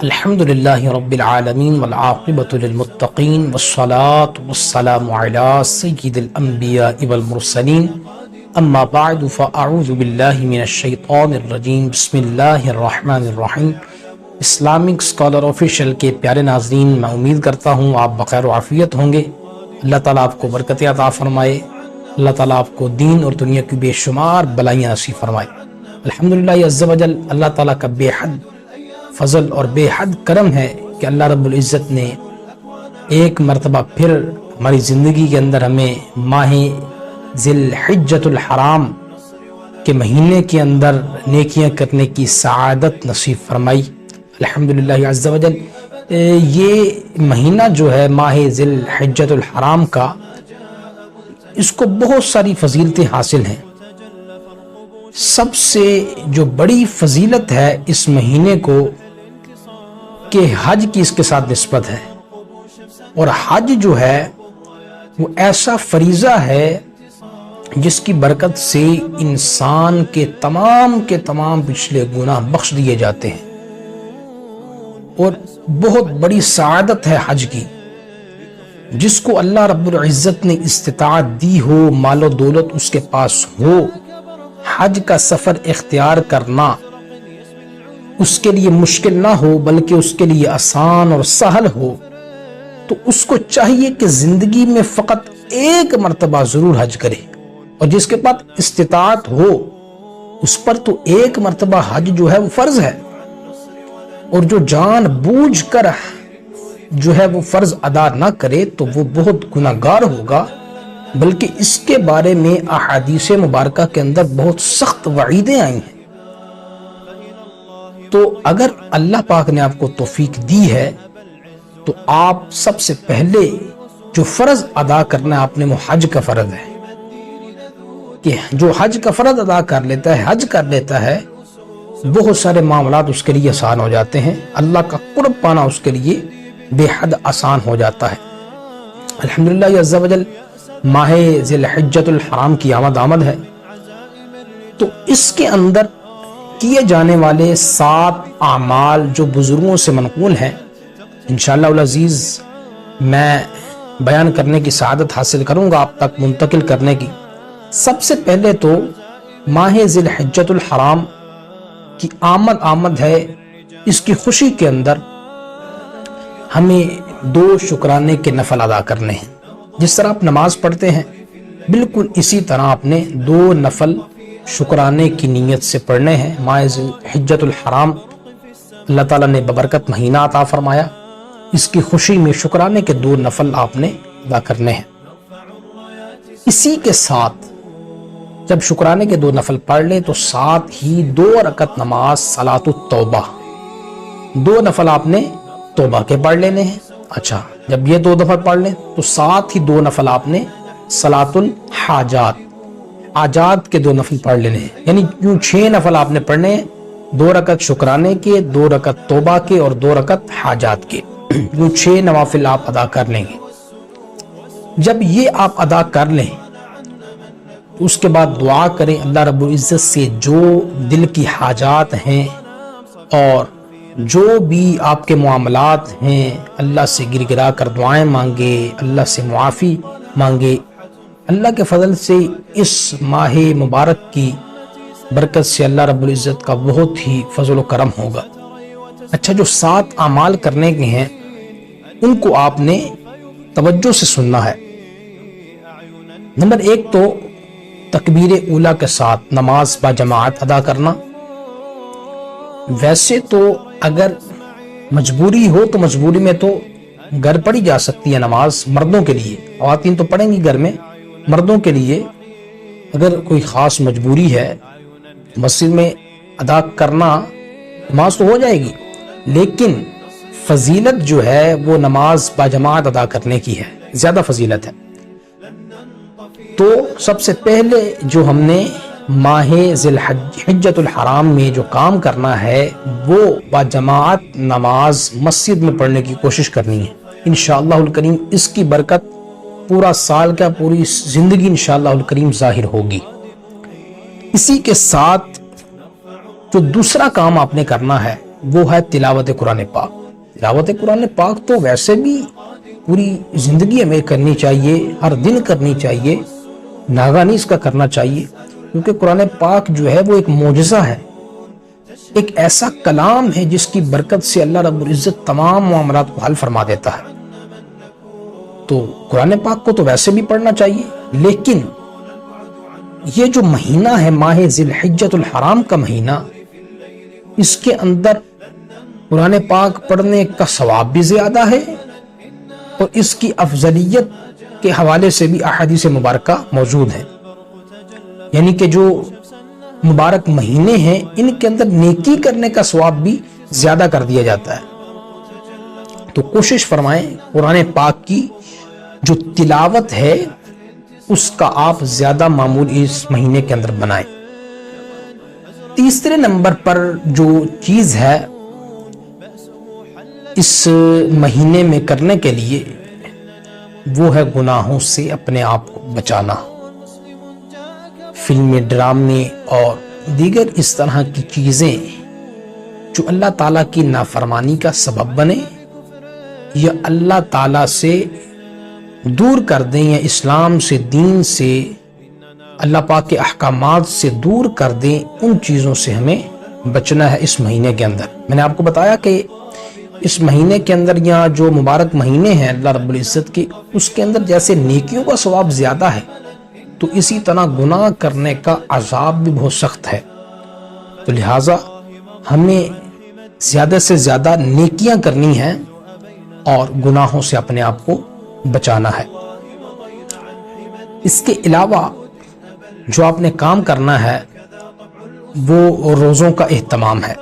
الحمدللہ رب العالمین والعاقبۃ للمتقین والصلاة والسلام علی سید الانبیاء والمرسلین اما بعد فاعوذ باللہ من الشیطان الرجیم بسم اللہ الرحمن الرحیم۔ اسلامک اسکالر آفیشیل کے پیارے ناظرین، میں امید کرتا ہوں آپ بخیر و عافیت ہوں گے۔ اللہ تعالیٰ آپ کو برکت عطا فرمائے، اللہ تعالیٰ آپ کو دین اور دنیا کی بے شمار بلائیاں نصیب فرمائے۔ الحمدللہ عز و جل، اللہ تعالیٰ کا بے حد فضل اور بے حد کرم ہے کہ اللہ رب العزت نے ایک مرتبہ پھر ہماری زندگی کے اندر ہمیں ماہ ذی الحجۃ الحرام کے مہینے کے اندر نیکیاں کرنے کی سعادت نصیب فرمائی۔ الحمدللہ عز و جل، یہ مہینہ جو ہے ماہ ذی الحجۃ الحرام کا، اس کو بہت ساری فضیلتیں حاصل ہیں۔ سب سے جو بڑی فضیلت ہے اس مہینے کو کہ حج کی اس کے ساتھ نسبت ہے، اور حج جو ہے وہ ایسا فریضہ ہے جس کی برکت سے انسان کے تمام پچھلے گناہ بخش دیے جاتے ہیں، اور بہت بڑی سعادت ہے حج کی۔ جس کو اللہ رب العزت نے استطاعت دی ہو، مال و دولت اس کے پاس ہو، حج کا سفر اختیار کرنا اس کے لیے مشکل نہ ہو بلکہ اس کے لیے آسان اور سہل ہو، تو اس کو چاہیے کہ زندگی میں فقط ایک مرتبہ ضرور حج کرے۔ اور جس کے پاس استطاعت ہو اس پر تو ایک مرتبہ حج جو ہے وہ فرض ہے، اور جو جان بوجھ کر جو ہے وہ فرض ادا نہ کرے تو وہ بہت گناہگار ہوگا، بلکہ اس کے بارے میں احادیث مبارکہ کے اندر بہت سخت وعیدیں آئی ہیں۔ تو اگر اللہ پاک نے آپ کو توفیق دی ہے تو آپ سب سے پہلے جو فرض ادا کرنا ہے آپ نے، وہ حج کا فرض ہے، کہ جو حج کا فرض ادا کر لیتا ہے، حج کر لیتا ہے، بہت سارے معاملات اس کے لیے آسان ہو جاتے ہیں، اللہ کا قرب پانا اس کے لیے بے حد آسان ہو جاتا ہے۔ الحمدللہ عز و جل، ماہ ذی الحجۃ الحرام کی آمد ہے، تو اس کے اندر کیے جانے والے 7 اعمال جو بزرگوں سے منقول ہیں، انشاءاللہ العزیز میں بیان کرنے کی سعادت حاصل کروں گا، آپ تک منتقل کرنے کی۔ سب سے پہلے تو ماہ ذی الحجۃ الحرام کی آمد ہے، اس کی خوشی کے اندر ہمیں 2 شکرانے کے نفل ادا کرنے ہیں۔ جس طرح آپ نماز پڑھتے ہیں، بالکل اسی طرح آپ نے 2 نفل شکرانے کی نیت سے پڑھنے ہیں۔ ماہ ذی الحجۃ الحرام اللہ تعالیٰ نے ببرکت مہینہ عطا فرمایا، اس کی خوشی میں شکرانے کے 2 نفل آپ نے ادا کرنے ہیں۔ اسی کے ساتھ جب شکرانے کے 2 نفل پڑھ لیں تو ساتھ ہی 2 رکعت نماز صلاۃ التوبہ، 2 نفل آپ نے توبہ کے پڑھ لینے ہیں۔ اچھا، جب یہ 2 نفل پڑھ لیں تو ساتھ ہی 2 نفل آپ نے صلاۃ الحاجات، حاجات کے 2 نفل پڑھ لینے ہیں، یعنی یوں 6 نفل آپ نے پڑھنے ہیں، 2 رکعت شکرانے کے، 2 رکعت توبہ کے اور 2 رکعت حاجات کے، یوں 6 نوافل آپ ادا کر لیں گے۔ جب یہ آپ ادا کر لیں تو اس کے بعد دعا کریں اللہ رب العزت سے، جو دل کی حاجات ہیں اور جو بھی آپ کے معاملات ہیں، اللہ سے گر گرا کر دعائیں مانگے، اللہ سے معافی مانگے۔ اللہ کے فضل سے اس ماہ مبارک کی برکت سے اللہ رب العزت کا بہت ہی فضل و کرم ہوگا۔ اچھا، جو 7 اعمال کرنے کے ہیں ان کو آپ نے توجہ سے سننا ہے۔ نمبر 1 تو تکبیر اولیٰ کے ساتھ نماز با جماعت ادا کرنا۔ ویسے تو اگر مجبوری ہو تو مجبوری میں تو گھر پڑھی جا سکتی ہے نماز، مردوں کے لیے، خواتین تو پڑھیں گی گھر میں، مردوں کے لیے اگر کوئی خاص مجبوری ہے مسجد میں ادا کرنا، نماز تو ہو جائے گی، لیکن فضیلت جو ہے وہ نماز با جماعت ادا کرنے کی ہے، زیادہ فضیلت ہے۔ تو سب سے پہلے جو ہم نے ماہ ذی الحجۃ الحرام میں جو کام کرنا ہے وہ با جماعت نماز مسجد میں پڑھنے کی کوشش کرنی ہے۔ انشاءاللہ الکریم اس کی برکت پورا سال کا، پوری زندگی انشاءاللہ الکریم ظاہر ہوگی۔ اسی کے ساتھ جو دوسرا کام آپ نے کرنا ہے وہ ہے تلاوت قرآن پاک۔ تلاوت قرآن پاک تو ویسے بھی پوری زندگی ہمیں کرنی چاہیے، ہر دن کرنی چاہیے، ناگا نہیں اس کا کرنا چاہیے، کیونکہ قرآن پاک جو ہے وہ ایک معجزہ ہے، ایک ایسا کلام ہے جس کی برکت سے اللہ رب العزت تمام معاملات کو حل فرما دیتا ہے۔ تو قرآن پاک کو تو ویسے بھی پڑھنا چاہیے، لیکن یہ جو مہینہ ہے ماہ ذی الحجۃ الحرام کا مہینہ، اس کے اندر قرآن پاک پڑھنے کا ثواب بھی زیادہ ہے، اور اس کی افضلیت کے حوالے سے بھی احادیث مبارکہ موجود ہیں، یعنی کہ جو مبارک مہینے ہیں ان کے اندر نیکی کرنے کا ثواب بھی زیادہ کر دیا جاتا ہے۔ تو کوشش فرمائیں قرآن پاک کی جو تلاوت ہے اس کا آپ زیادہ معمول اس مہینے کے اندر بنائیں۔ تیسرے نمبر پر جو چیز ہے اس مہینے میں کرنے کے لیے وہ ہے گناہوں سے اپنے آپ کو بچانا۔ فلمیں، ڈرامے اور دیگر اس طرح کی چیزیں جو اللہ تعالیٰ کی نافرمانی کا سبب بنے یا اللہ تعالیٰ سے دور کر دیں، یا اسلام سے، دین سے، اللہ پاک کے احکامات سے دور کر دیں، ان چیزوں سے ہمیں بچنا ہے اس مہینے کے اندر۔ میں نے آپ کو بتایا کہ اس مہینے کے اندر یا جو مبارک مہینے ہیں اللہ رب العزت کے، اس کے اندر جیسے نیکیوں کا ثواب زیادہ ہے تو اسی طرح گناہ کرنے کا عذاب بھی بہت سخت ہے۔ تو لہٰذا ہمیں زیادہ سے زیادہ نیکیاں کرنی ہیں اور گناہوں سے اپنے آپ کو بچانا ہے۔ اس کے علاوہ جو آپ نے کام کرنا ہے وہ روزوں کا اہتمام ہے،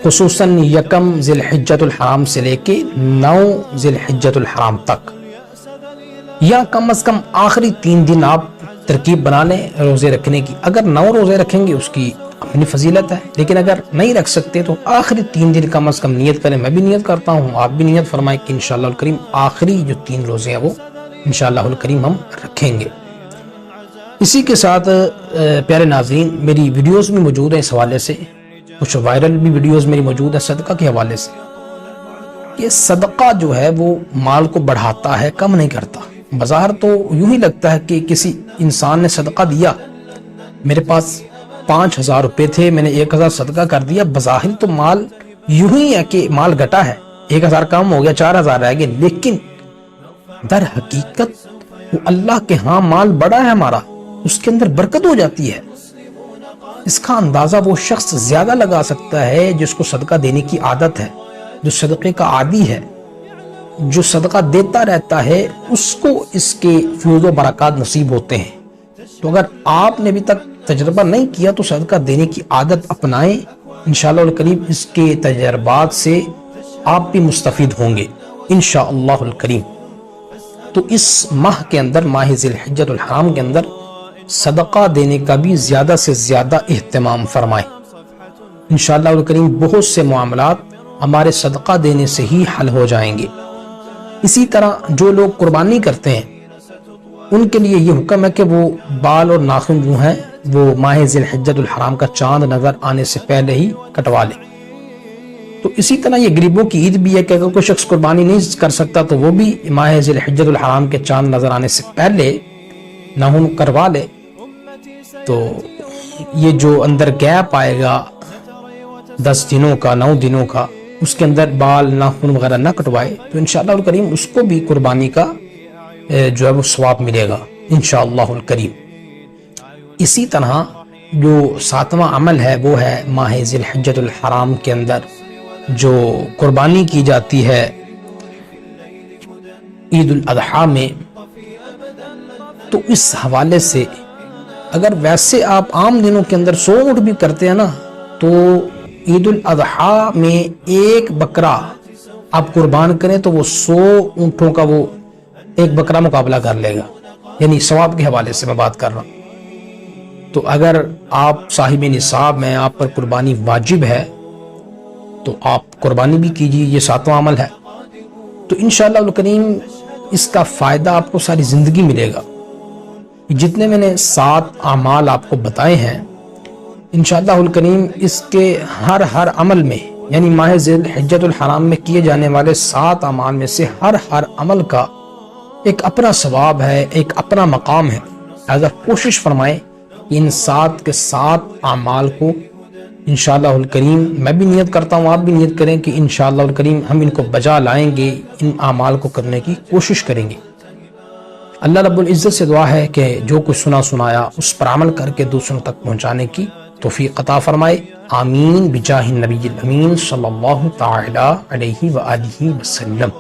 خصوصاً یکم ذی الحجۃ الحرام سے لے کے 9 ذی الحجۃ الحرام تک، یا کم از کم آخری 3 دن آپ ترکیب بنا لیں روزے رکھنے کی۔ اگر 9 روزے رکھیں گے اس کی اپنی فضیلت ہے، لیکن اگر نہیں رکھ سکتے تو آخری 3 دن کم از کم نیت کریں۔ میں بھی نیت کرتا ہوں، آپ بھی نیت فرمائیں کہ انشاءاللہ الکریم آخری جو 3 روزے ہیں وہ انشاءاللہ الکریم ہم رکھیں گے۔ اسی کے ساتھ پیارے ناظرین، میری ویڈیوز بھی موجود ہیں اس حوالے سے، کچھ وائرل بھی ویڈیوز میری موجود ہے صدقہ کے حوالے سے۔ یہ صدقہ جو ہے وہ مال کو بڑھاتا ہے، کم نہیں کرتا۔ بظاہر تو یوں ہی لگتا ہے کہ کسی انسان نے صدقہ دیا، میرے پاس 5000 روپے تھے، میں نے 1000 صدقہ کر دیا، بظاہر تو مال یوں ہی ہے کہ مال گھٹا ہے، 1000 کم ہو گیا، 4000 رہ گئے، لیکن در حقیقت وہ اللہ کے ہاں مال بڑا ہے ہمارا، اس کے اندر برکت ہو جاتی ہے۔ اس کا اندازہ وہ شخص زیادہ لگا سکتا ہے جس کو صدقہ دینے کی عادت ہے، جو صدقے کا عادی ہے، جو صدقہ دیتا رہتا ہے، اس کو اس کے فیوز و برکات نصیب ہوتے ہیں۔ تو اگر آپ نے ابھی تک تجربہ نہیں کیا تو صدقہ دینے کی عادت اپنائیں، انشاءاللہ الکریم اس کے تجربات سے آپ بھی مستفید ہوں گے انشاءاللہ الکریم۔ تو اس ماہ کے اندر، ماہ ذی الحجۃ الحرام کے اندر صدقہ دینے کا بھی زیادہ سے زیادہ اہتمام فرمائیں۔ انشاءاللہ الکریم بہت سے معاملات ہمارے صدقہ دینے سے ہی حل ہو جائیں گے۔ اسی طرح جو لوگ قربانی کرتے ہیں ان کے لیے یہ حکم ہے کہ وہ بال اور ناخن جو ہیں وہ ماہ ذی الحجۃ الحرام کا چاند نظر آنے سے پہلے ہی کٹوا لیں۔ تو اسی طرح یہ غریبوں کی عید بھی ہے کہ اگر کوئی شخص قربانی نہیں کر سکتا تو وہ بھی ماہ ذی الحجۃ الحرام کے چاند نظر آنے سے پہلے ناخن کروا لے۔ تو یہ جو اندر گیپ آئے گا 10 دنوں کا، 9 دنوں کا، اس کے اندر بال ناخن وغیرہ نہ کٹوائے تو انشاءاللہ الکریم اس کو بھی قربانی کا جو ہے وہ ثواب ملے گا انشاءاللہ الکریم۔ اسی طرح جو 7واں عمل ہے وہ ہے ماہ ذی الحجۃ الحرام کے اندر جو قربانی کی جاتی ہے عید الاضحیٰ میں۔ تو اس حوالے سے اگر ویسے آپ عام دنوں کے اندر 100 اونٹ بھی کرتے ہیں نا تو عید الاضحیٰ میں ایک بکرا آپ قربان کریں تو وہ 100 اونٹوں کا وہ ایک بکرا مقابلہ کر لے گا، یعنی ثواب کے حوالے سے میں بات کر رہا ہوں۔ تو اگر آپ صاحب نصاب میں، آپ پر قربانی واجب ہے تو آپ قربانی بھی کیجیے، یہ 7واں عمل ہے۔ تو انشاءاللہ الکریم اس کا فائدہ آپ کو ساری زندگی ملے گا۔ جتنے میں نے 7 اعمال آپ کو بتائے ہیں انشاءاللہ الکریم اس کے ہر عمل میں، یعنی ماہ ذی الحجۃ الحرام میں کیے جانے والے 7 اعمال میں سے ہر عمل کا ایک اپنا ثواب ہے، ایک اپنا مقام ہے۔ لہذا کوشش فرمائیں کہ ان 7 کے 7 اعمال کو انشاءاللہ الکریم، میں بھی نیت کرتا ہوں، آپ بھی نیت کریں کہ انشاءاللہ الکریم ہم ان کو بجا لائیں گے، ان اعمال کو کرنے کی کوشش کریں گے۔ اللہ رب العزت سے دعا ہے کہ جو کچھ سنایا اس پر عمل کر کے دوسروں تک پہنچانے کی توفیق عطا فرمائے۔ آمین بجاہ النبی الامین صلی اللہ تعالی علیہ وآلہ وسلم۔